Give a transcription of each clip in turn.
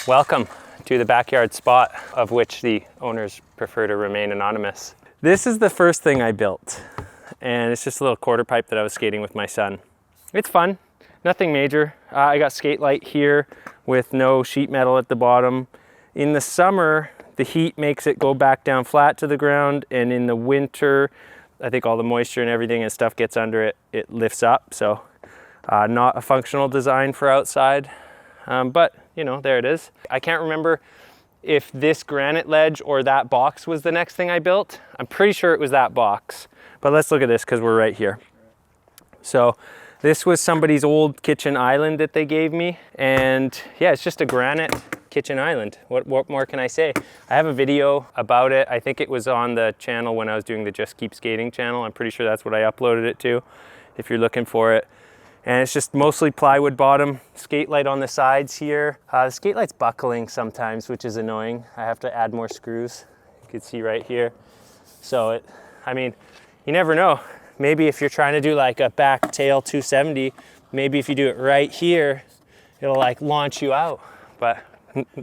Welcome to the backyard spot, of which the owners prefer to remain anonymous. This is the first thing I built, and it's just a little quarter pipe that I was skating with my son. It's fun, nothing major. I got skate light here with no sheet metal at the bottom. In the summer, the heat makes it go back down flat to the ground, and in the winter, I think all the moisture and everything and stuff gets under it, it lifts up. So not a functional design for outside, but you know, there it is. I can't remember if this granite ledge or that box was the next thing I built. I'm pretty sure it was that box, but let's look at this because we're right here. So this was somebody's old kitchen island that they gave me, and yeah, it's just a granite kitchen island. What more can I say? I have a video about it. I think it was on the channel when I was doing the Just Keep Skating channel. I'm pretty sure that's what I uploaded it to, if you're looking for it. And it's just mostly plywood bottom, skate light on the sides here. The skate light's buckling sometimes, which is annoying. I have to add more screws. You can see right here. So I mean, you never know. Maybe if you're trying to do like a back tail 270, maybe if you do it right here, it'll like launch you out. But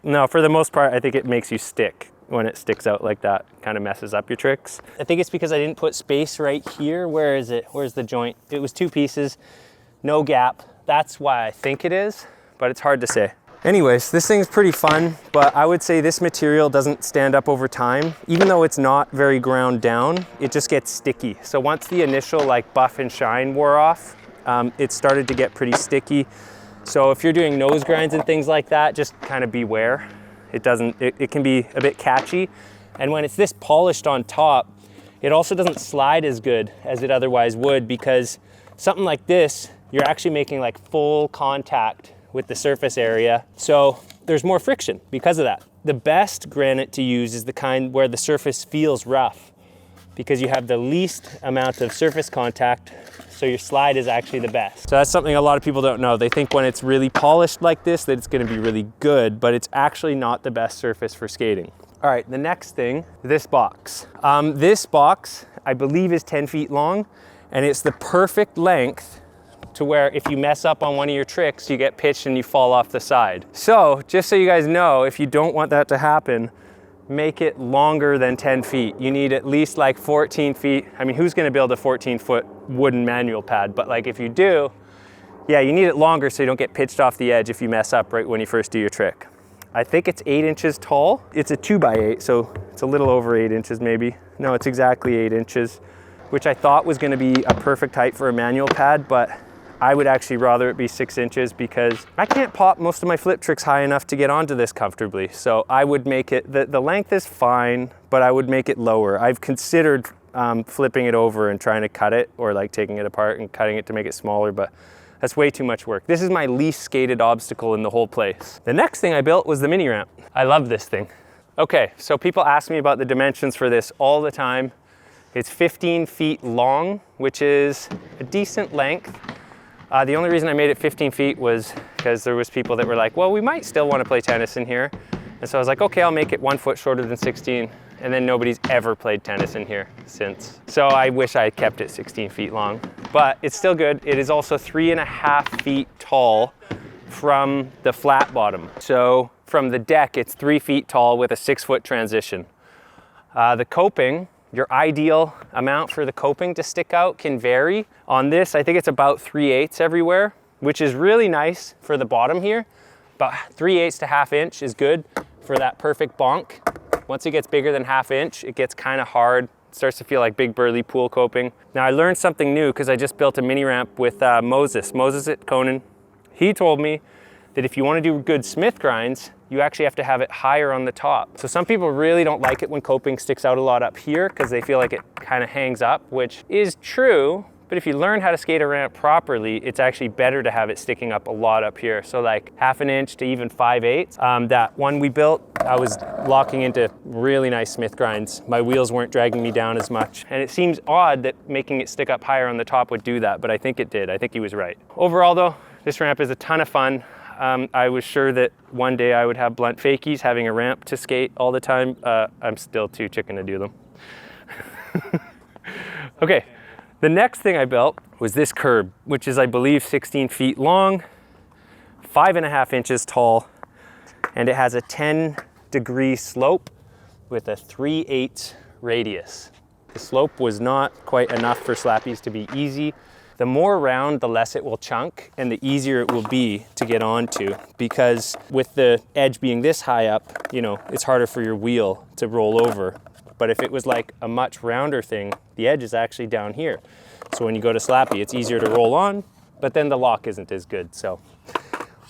no, for the most part, I think it makes you stick. When it sticks out like that, kind of messes up your tricks. I think it's because I didn't put space right here. Where is it? Where's the joint? It was 2 pieces. No gap. That's why I think it is, but it's hard to say. Anyways, this thing's pretty fun, but I would say this material doesn't stand up over time. Even though it's not very ground down, it just gets sticky. So once the initial like buff and shine wore off, it started to get pretty sticky. So if you're doing nose grinds and things like that, just kind of beware. It can be a bit catchy. And when it's this polished on top, it also doesn't slide as good as it otherwise would, because something like this, you're actually making like full contact with the surface area. So there's more friction because of that. The best granite to use is the kind where the surface feels rough, because you have the least amount of surface contact, so your slide is actually the best. So that's something a lot of people don't know. They think when it's really polished like this that it's gonna be really good, but it's actually not the best surface for skating. All right, the next thing, this box. This box, I believe, is 10 feet long, and it's the perfect length to where if you mess up on one of your tricks, you get pitched and you fall off the side. So just so you guys know, if you don't want that to happen, make it longer than 10 feet. You need at least like 14 feet. I mean, who's gonna build a 14-foot wooden manual pad? But like if you do, yeah, you need it longer so you don't get pitched off the edge if you mess up right when you first do your trick. I think it's 8 inches tall. It's a 2x8, so it's a little over 8 inches maybe. No, it's exactly 8 inches, which I thought was gonna be a perfect height for a manual pad, but I would actually rather it be 6 inches because I can't pop most of my flip tricks high enough to get onto this comfortably. So I would make it, the length is fine, but I would make it lower. I've considered flipping it over and trying to cut it, or like taking it apart and cutting it to make it smaller, but that's way too much work. This is my least skated obstacle in the whole place. The next thing I built was the mini ramp. I love this thing. Okay, so people ask me about the dimensions for this all the time. It's 15 feet long, which is a decent length. The only reason I made it 15 feet was because there was people that were like, well, we might still want to play tennis in here. And so I was like, okay, I'll make it 1 foot shorter than 16. And then nobody's ever played tennis in here since. So I wish I had kept it 16 feet long, but it's still good. It is also 3.5 feet tall from the flat bottom. So from the deck, it's 3 feet tall with a 6-foot transition. The coping, your ideal amount for the coping to stick out can vary. On this, I think it's about 3/8 everywhere, which is really nice for the bottom here. About 3/8 to 1/2 inch is good for that perfect bonk. Once it gets bigger than 1/2 inch, it gets kind of hard. It starts to feel like big burly pool coping. Now I learned something new because I just built a mini ramp with Moses at Conan. He told me that if you want to do good Smith grinds, you actually have to have it higher on the top. So some people really don't like it when coping sticks out a lot up here because they feel like it kind of hangs up, which is true. But if you learn how to skate a ramp properly, it's actually better to have it sticking up a lot up here. So like 1/2 inch to even 5/8. That one we built, I was locking into really nice Smith grinds. My wheels weren't dragging me down as much. And it seems odd that making it stick up higher on the top would do that, but I think it did. I think he was right. Overall though, this ramp is a ton of fun. I was sure that one day I would have blunt fakies having a ramp to skate all the time. I'm still too chicken to do them. Okay, the next thing I built was this curb, which is, I believe, 16 feet long, 5.5 inches tall, and it has a 10-degree slope with a 3/8 radius. The slope was not quite enough for slappies to be easy. The more round, the less it will chunk and the easier it will be to get onto, because with the edge being this high up, you know, it's harder for your wheel to roll over. But if it was like a much rounder thing, the edge is actually down here. So when you go to slappy, it's easier to roll on, but then the lock isn't as good. So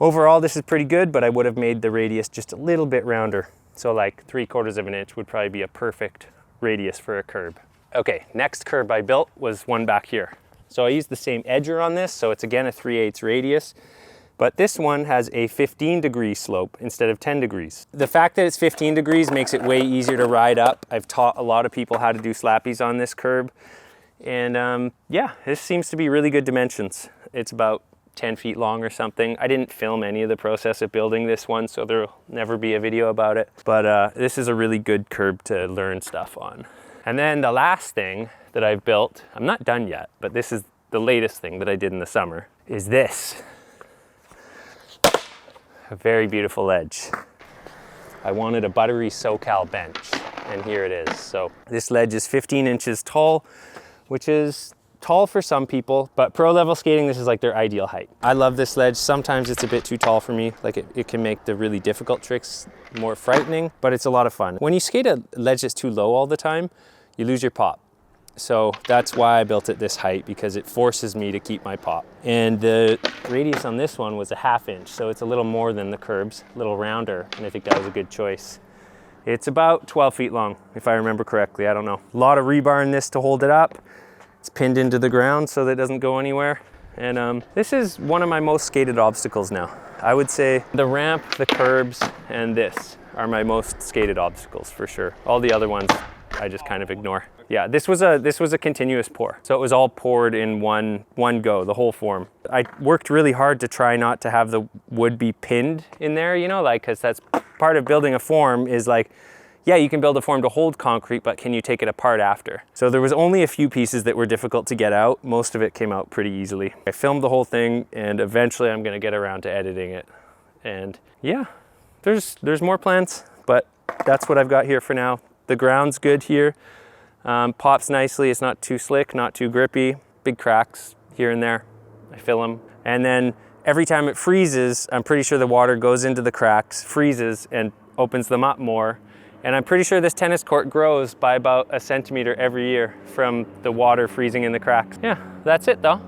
overall, this is pretty good, but I would have made the radius just a little bit rounder. So like 3/4 of an inch would probably be a perfect radius for a curb. Okay, next curb I built was one back here. So I used the same edger on this, so it's again a 3/8 radius, but this one has a 15-degree slope instead of 10 degrees. The fact that it's 15 degrees makes it way easier to ride up. I've taught a lot of people how to do slappies on this curb, and yeah, this seems to be really good dimensions. It's about 10 feet long or something. I didn't film any of the process of building this one, so there'll never be a video about it, but this is a really good curb to learn stuff on. And then the last thing that I've built, I'm not done yet, but this is the latest thing that I did in the summer, is this. A very beautiful ledge. I wanted a buttery SoCal bench, and here it is. So this ledge is 15 inches tall, which is tall for some people, but pro level skating, this is like their ideal height. I love this ledge. Sometimes it's a bit too tall for me. Like it can make the really difficult tricks more frightening, but it's a lot of fun. When you skate a ledge that's too low all the time, you lose your pop. So that's why I built it this height, because it forces me to keep my pop. And the radius on this one was a 1/2 inch, so it's a little more than the curbs, a little rounder, and I think that was a good choice. It's about 12 feet long, if I remember correctly. I don't know. A lot of rebar in this to hold it up. It's pinned into the ground so that it doesn't go anywhere. And this is one of my most skated obstacles now. I would say the ramp, the curbs, and this are my most skated obstacles for sure. All the other ones I just kind of ignore. Yeah, this was a continuous pour. So it was all poured in one go, the whole form. I worked really hard to try not to have the wood be pinned in there, you know, like, because that's part of building a form is like, yeah, you can build a form to hold concrete, but can you take it apart after? So there was only a few pieces that were difficult to get out. Most of it came out pretty easily. I filmed the whole thing, and eventually I'm gonna get around to editing it. And yeah, there's more plans, but that's what I've got here for now. The ground's good here. Pops nicely. It's not too slick, not too grippy. Big cracks here and there. I fill them. And then every time it freezes, I'm pretty sure the water goes into the cracks, freezes, and opens them up more. And I'm pretty sure this tennis court grows by about 1 centimeter every year from the water freezing in the cracks. Yeah, that's it though.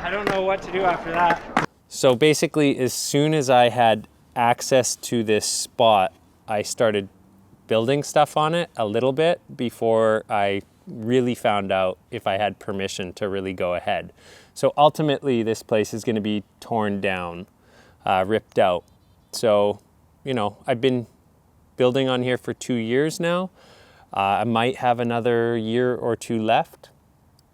I don't know what to do after that. So basically, as soon as I had access to this spot, I started building stuff on it a little bit before I really found out if I had permission to really go ahead. So ultimately, this place is going to be torn down, ripped out. So, you know, I've been building on here for 2 years now. I might have another year or 2 left.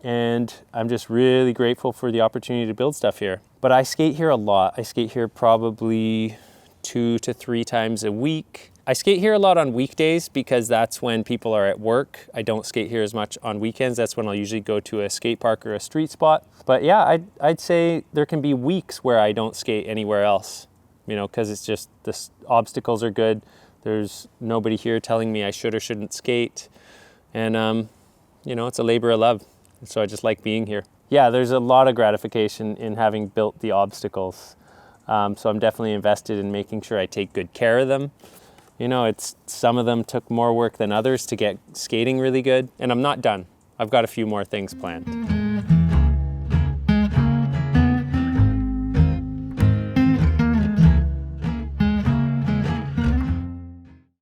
And I'm just really grateful for the opportunity to build stuff here. But I skate here a lot. I skate here probably 2 to 3 times a week. I skate here a lot on weekdays because that's when people are at work. I don't skate here as much on weekends. That's when I'll usually go to a skate park or a street spot. But yeah, I'd say there can be weeks where I don't skate anywhere else, you know, because it's just the obstacles are good. There's nobody here telling me I should or shouldn't skate. And, you know, it's a labor of love. So I just like being here. Yeah, there's a lot of gratification in having built the obstacles. So I'm definitely invested in making sure I take good care of them. You know, some of them took more work than others to get skating really good, and I'm not done. I've got a few more things planned.